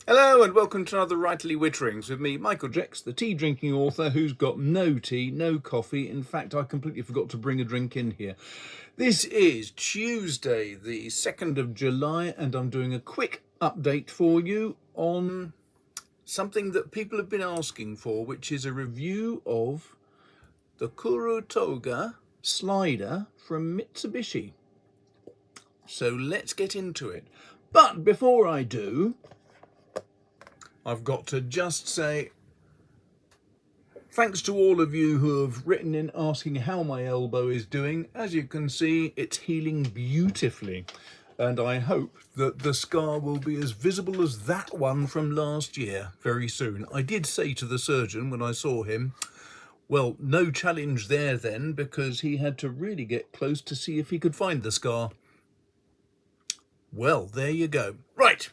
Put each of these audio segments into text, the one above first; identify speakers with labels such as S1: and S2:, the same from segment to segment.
S1: Hello and welcome to another Writerly Witterings with me, Michael Jex, the tea drinking author who's got no tea, no coffee. In fact, I completely forgot to bring a drink in here. This is Tuesday, the 2nd of July, and I'm doing a quick update for you on something that people have been asking for, which is a review of the Kuru Toga slider from Mitsubishi. So let's get into it. But before I do, I've got to just say thanks to all of you who have written in asking how my elbow is doing. As you can see, it's healing beautifully. And I hope that the scar will be as visible as that one from last year very soon. I did say to the surgeon when I saw him, well, no challenge there then, because he had to really get close to see if he could find the scar. Well, there you go. Right.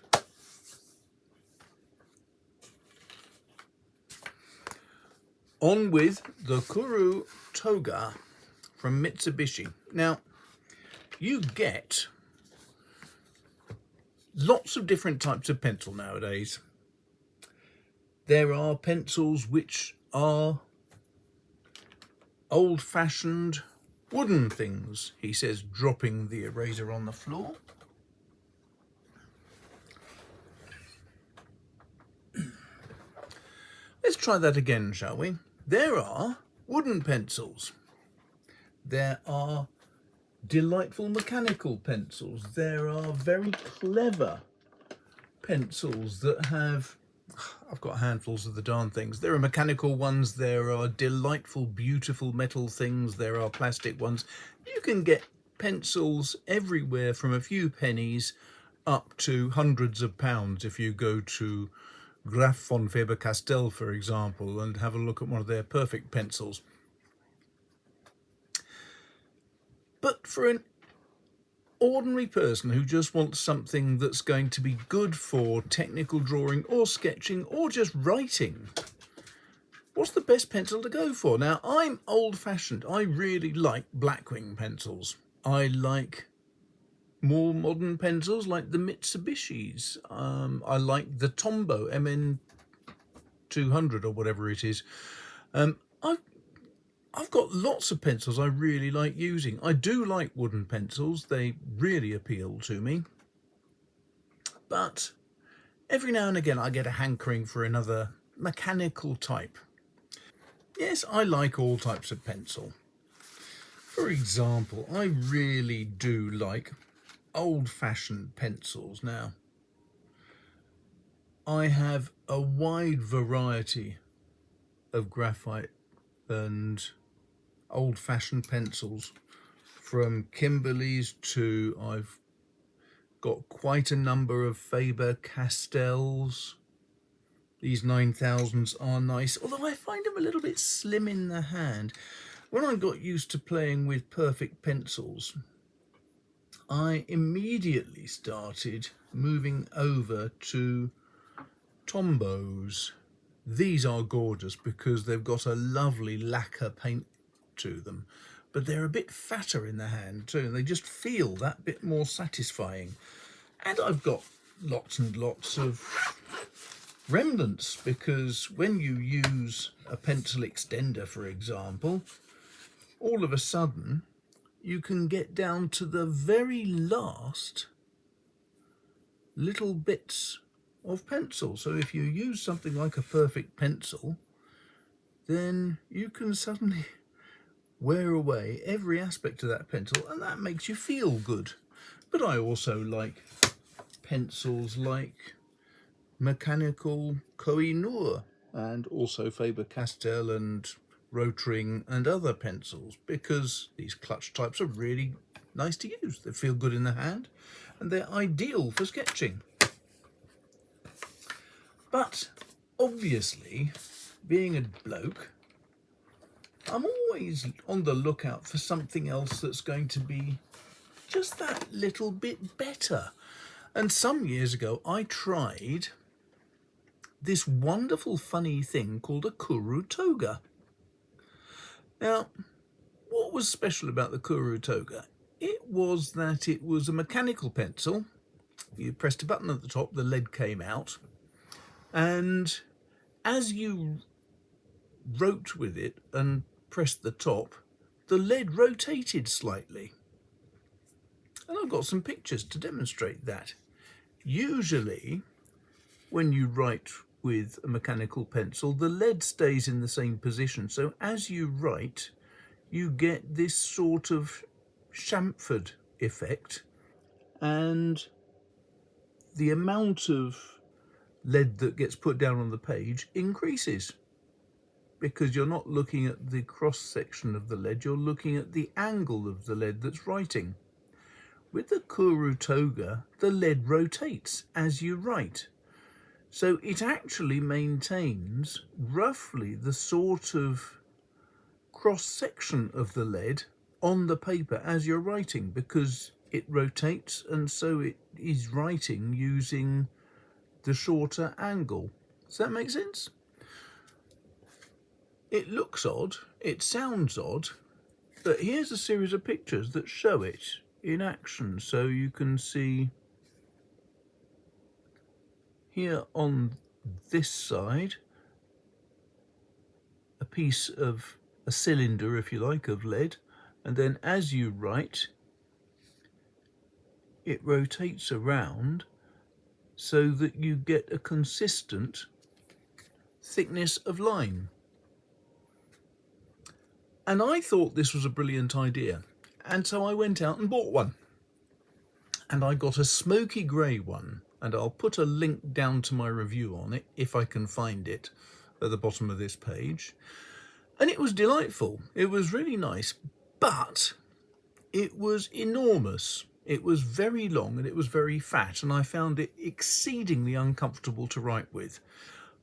S1: On with the Kuru Toga from Mitsubishi. Now, you get lots of different types of pencil nowadays. There are pencils which are old-fashioned wooden things, he says, dropping the eraser on the floor. Let's try that again, shall we? There are wooden pencils. There are delightful mechanical pencils. There are very clever pencils that have, I've got handfuls of the darn things. There are mechanical ones, there are delightful, beautiful metal things, there are plastic ones. You can get pencils everywhere from a few pennies up to hundreds of pounds if you go to Graf von Faber-Castell, for example, and have a look at one of their perfect pencils. But for an ordinary person who just wants something that's going to be good for technical drawing or sketching or just writing, what's the best pencil to go for? Now, I'm old-fashioned. I really like Blackwing pencils. I like more modern pencils like the Mitsubishis. I like the Tombow MN200 or whatever it is. I've got lots of pencils I really like using. I do like wooden pencils. They really appeal to me. But every now and again I get a hankering for another mechanical type. Yes, I like all types of pencil. For example, I really do like old-fashioned pencils. Now, I have a wide variety of graphite and old-fashioned pencils, from Kimberley's to I've got quite a number of Faber-Castells. These 9000s are nice, although I find them a little bit slim in the hand. When I got used to playing with perfect pencils, I immediately started moving over to Tombows. These are gorgeous because they've got a lovely lacquer paint to them, but they're a bit fatter in the hand too, and they just feel that bit more satisfying. And I've got lots and lots of remnants, because when you use a pencil extender, for example, all of a sudden you can get down to the very last little bits of pencil. So if you use something like a perfect pencil, then you can suddenly wear away every aspect of that pencil, and that makes you feel good. But I also like pencils like mechanical Koh-i-Noor and also Faber-Castell and Rotring and other pencils, because these clutch types are really nice to use. They feel good in the hand and they're ideal for sketching. But obviously, being a bloke, I'm always on the lookout for something else that's going to be just that little bit better. And some years ago, I tried this wonderful funny thing called a Kuru Toga. Now, what was special about the Kuru Toga? It was that it was a mechanical pencil. You pressed a button at the top, the lead came out, And as you wrote with it and pressed the top, the lead rotated slightly. And I've got some pictures to demonstrate that. Usually, when you write with a mechanical pencil, the lead stays in the same position. So as you write, you get this sort of chamfered effect, and the amount of lead that gets put down on the page increases, because you're not looking at the cross section of the lead, you're looking at the angle of the lead that's writing. With the Kuru Toga, the lead rotates as you write. So it actually maintains roughly the sort of cross section of the lead on the paper as you're writing, because it rotates, and so it is writing using the shorter angle. Does that make sense? It looks odd, it sounds odd, but here's a series of pictures that show it in action. So you can see here on this side a piece of a cylinder, if you like, of lead, and then as you write, it rotates around so that you get a consistent thickness of line. And I thought this was a brilliant idea, and so I went out and bought one. And I got a smoky grey one, and I'll put a link down to my review on it if I can find it at the bottom of this page. And it was delightful. It was really nice, but it was enormous. It was very long and it was very fat, and I found it exceedingly uncomfortable to write with.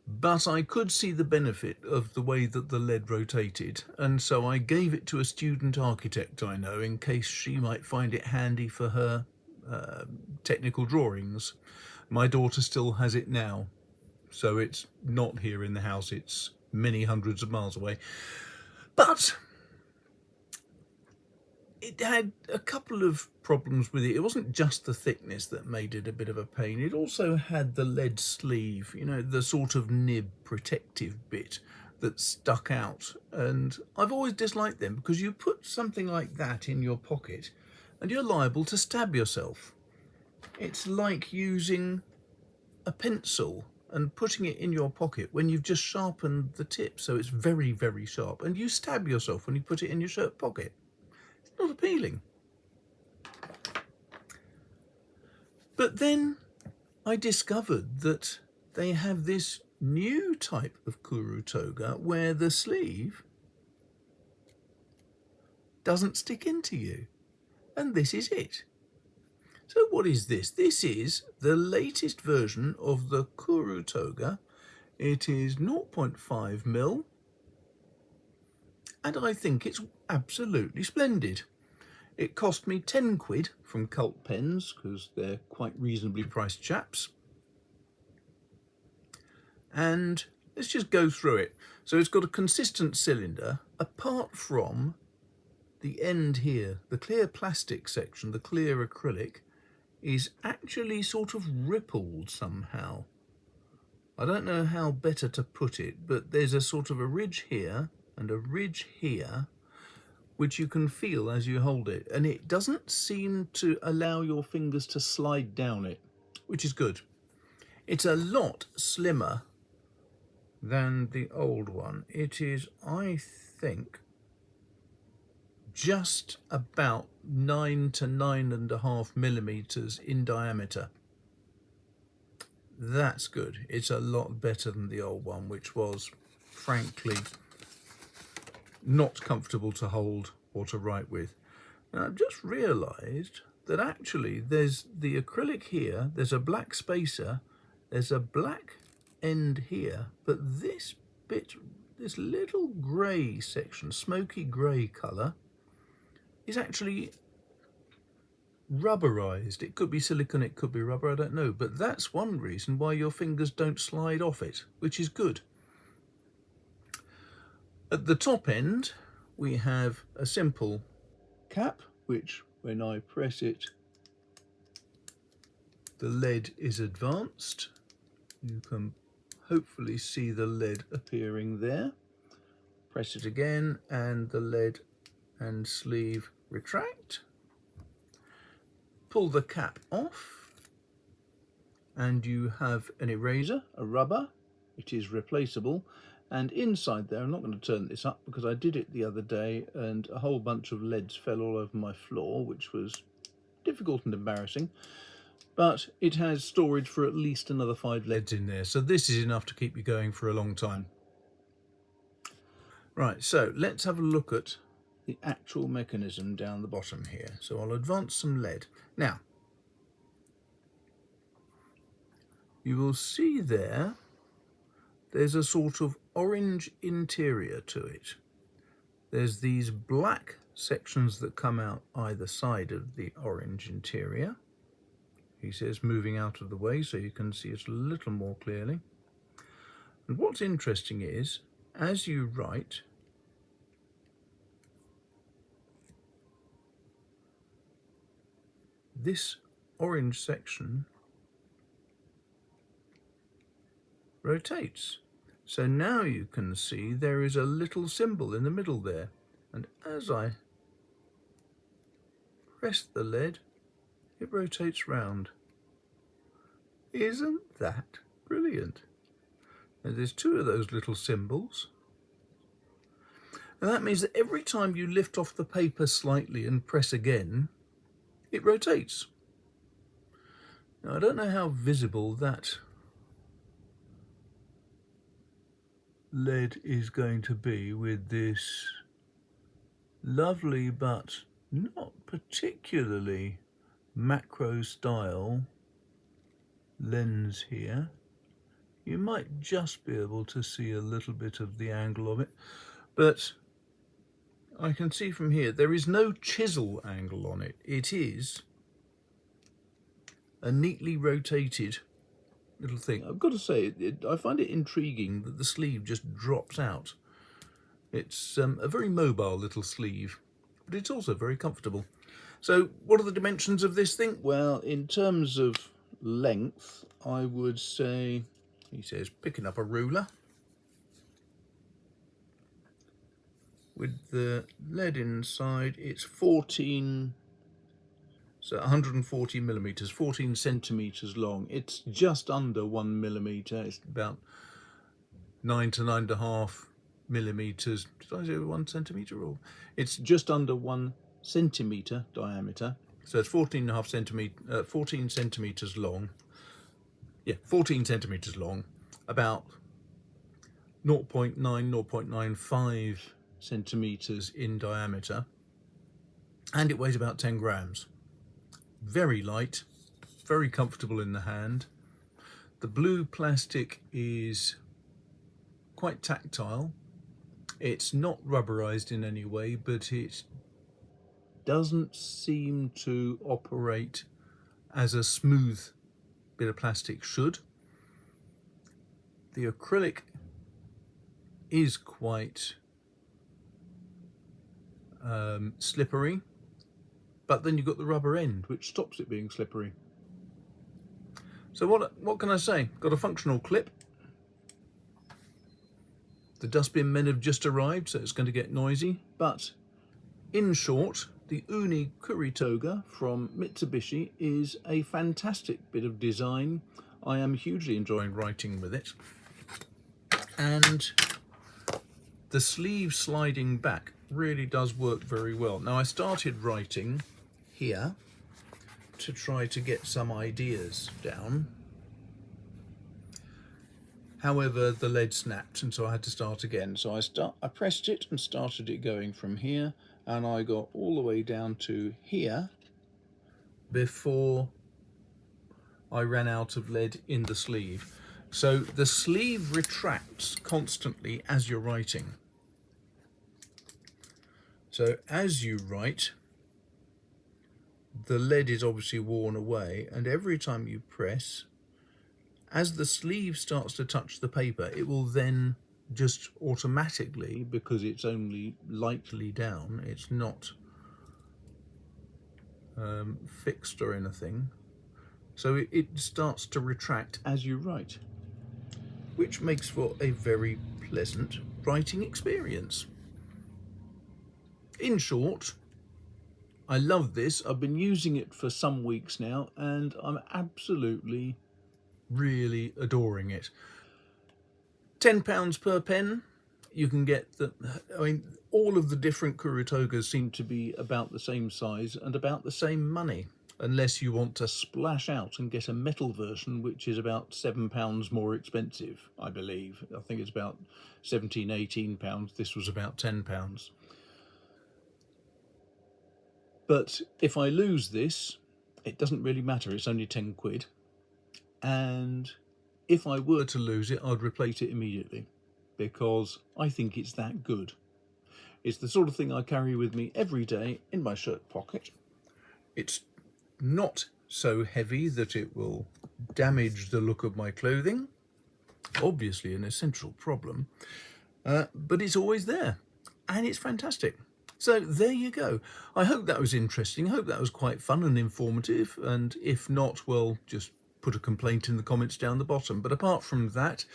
S1: But I could see the benefit of the way that the lead rotated, and so I gave it to a student architect I know in case she might find it handy for her technical drawings. My daughter still has it now, so it's not here in the house, it's many hundreds of miles away. But it had a couple of problems with it. It wasn't just the thickness that made it a bit of a pain. It also had the lead sleeve, you know, the sort of nib protective bit that stuck out. And I've always disliked them, because you put something like that in your pocket and you're liable to stab yourself. It's like using a pencil and putting it in your pocket when you've just sharpened the tip, so it's very, very sharp, and you stab yourself when you put it in your shirt pocket. Not appealing. But then I discovered that they have this new type of Kuru Toga where the sleeve doesn't stick into you, and this is it. So what is this? This is the latest version of the Kuru Toga. It is 0.5mm, and I think it's absolutely splendid. It cost me 10 quid from Cult Pens, because they're quite reasonably priced chaps. And let's just go through it. So it's got a consistent cylinder, apart from the end here. The clear plastic section, the clear acrylic, is actually sort of rippled somehow. I don't know how better to put it, but there's a sort of a ridge here and a ridge here, which you can feel as you hold it, and it doesn't seem to allow your fingers to slide down it, which is good. It's a lot slimmer than the old one. It is, I think, just about 9 to 9.5mm in diameter. That's good. It's a lot better than the old one, which was, frankly, not comfortable to hold or to write with. Now, I've just realised that actually there's the acrylic here, there's a black spacer, there's a black end here, but this bit, this little grey section, smoky grey colour, is actually rubberized. It could be silicone, it could be rubber, I don't know, but that's one reason why your fingers don't slide off it, which is good. At the top end we have a simple cap, which when I press it, the lead is advanced. You can hopefully see the lead appearing there. Press it again and the lead and sleeve retract. Pull the cap off and you have an eraser, a rubber. It is replaceable, and inside there, I'm not going to turn this up because I did it the other day and a whole bunch of leads fell all over my floor, which was difficult and embarrassing, but it has storage for at least another 5 leads in there, so this is enough to keep you going for a long time. Right, so let's have a look at the actual mechanism down the bottom here. So I'll advance some lead. Now, you will see there's a sort of orange interior to it. There's these black sections that come out either side of the orange interior. He says moving out of the way so you can see it a little more clearly. And what's interesting is, as you write, this orange section rotates. So now you can see there is a little symbol in the middle there. And as I press the lead, it rotates round. Isn't that brilliant? And there's 2 of those little symbols. And that means that every time you lift off the paper slightly and press again, it rotates. Now I don't know how visible that lead is going to be with this lovely but not particularly macro style lens here. You might just be able to see a little bit of the angle of it, but I can see from here there is no chisel angle on it. It is a neatly rotated little thing. I've got to say, I find it intriguing that the sleeve just drops out. It's a very mobile little sleeve, but it's also very comfortable. So what are the dimensions of this thing? Well, in terms of length, I would say, he says, picking up a ruler with the lead inside, it's 140 millimeters, 14 centimeters long. It's just under 1 millimeter. It's about 9 to 9.5 millimeters. Did I say 1 centimeter? Or it's just under 1 centimeter diameter. So it's 14 centimeters long. Yeah, 14 centimeters long, about 0.95 centimeters in diameter, and it weighs about 10 grams. Very light, very comfortable in the hand. The blue plastic is quite tactile. It's not rubberized in any way, but it doesn't seem to operate as a smooth bit of plastic should. The acrylic is quite slippery, but then you've got the rubber end which stops it being slippery. So what can I say? Got a functional clip. The dustbin men have just arrived, so it's going to get noisy, but in short, the Uni Kuru Toga from Mitsubishi is a fantastic bit of design. I am hugely enjoying writing with it, and the sleeve sliding back really does work very well. Now I started writing here to try to get some ideas down. However, the lead snapped and so I had to start again. So I pressed it and started it going from here, and I got all the way down to here before I ran out of lead in the sleeve. So the sleeve retracts constantly as you're writing. So as you write, the lead is obviously worn away, and every time you press, as the sleeve starts to touch the paper, it will then just automatically, because it's only lightly down, it's not fixed or anything, so it starts to retract as you write. which makes for a very pleasant writing experience. In short, I love this. I've been using it for some weeks now and I'm absolutely, really adoring it. £10 per pen. You can get all of the different Kuru Togas seem to be about the same size and about the same money, unless you want to splash out and get a metal version, which is about £7 more expensive, I believe. I think it's about £17, £18. This was about £10. But if I lose this, it doesn't really matter. It's only 10 quid. And if I were to lose it, I'd replace it immediately, because I think it's that good. It's the sort of thing I carry with me every day in my shirt pocket. It's not so heavy that it will damage the look of my clothing. Obviously an essential problem, but it's always there and it's fantastic. So there you go. I hope that was interesting. I hope that was quite fun and informative, and if not, well, just put a complaint in the comments down the bottom. But apart from that,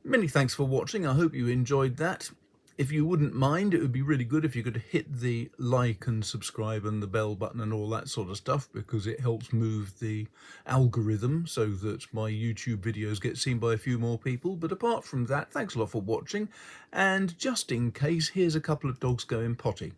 S1: many thanks for watching. I hope you enjoyed that. If you wouldn't mind, it would be really good if you could hit the like and subscribe and the bell button and all that sort of stuff, because it helps move the algorithm so that my YouTube videos get seen by a few more people. But apart from that, thanks a lot for watching, and just in case, here's a couple of dogs going potty.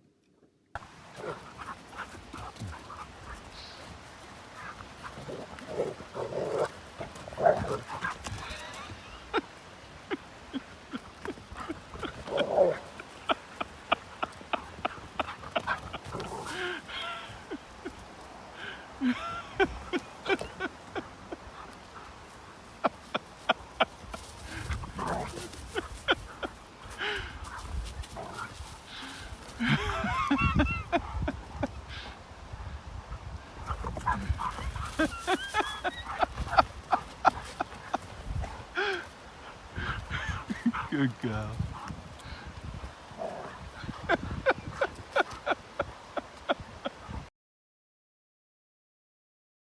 S1: Good girl.